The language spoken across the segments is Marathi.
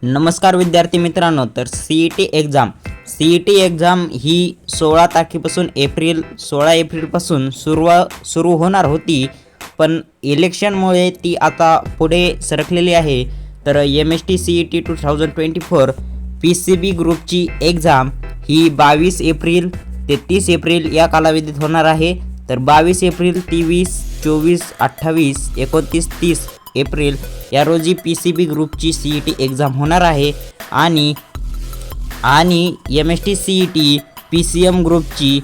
नमस्कार विद्यार्थी मित्रांनो, तर सी ई टी एक्झाम ही 16 एप्रिलपासून सुरू होणार होती, पण इलेक्शनमुळे ती आता पुढे सरकलेली आहे. तर MST CET 2024 PCB ग्रुपची एक्झाम ही 22 एप्रिल ते 30 एप्रिल या कालावधीत होणार आहे. तर 22 एप्रिल, 23, 24, 28, 29, 30 एप्रिल या रोजी PCB ग्रुपची CET एक्झाम होणार आहे आणि MST CET PCM ग्रुपची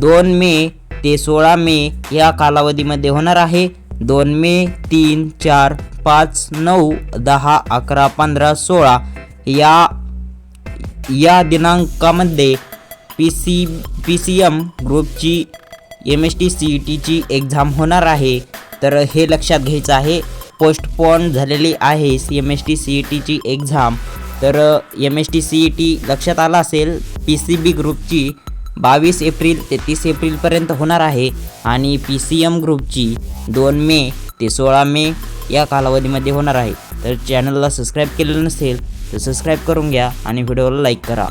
2 मे ते 16 मे या कालावधीमध्ये होणार आहे. 2 मे, 3, 4, 5, 9, 10, 11, 15, 16 या दिनांकामध्ये PCM ग्रुपची MST CETची एक्झाम होणार आहे. तर हे लक्षात घ्यायचं आहे, पोस्टपोन झालेली आहे MST CETची एक्झाम. तर MST CET लक्षात आला असेल, PCB ग्रुपची 22 एप्रिल ते 30 एप्रिलपर्यंत होणार आहे आणि PCM ग्रुपची 2 मे ते 16 मे या कालावधीमध्ये होणार आहे. तर चॅनलला सबस्क्राईब केलेलं नसेल तर सबस्क्राईब करून घ्या आणि व्हिडिओला लाईक करा.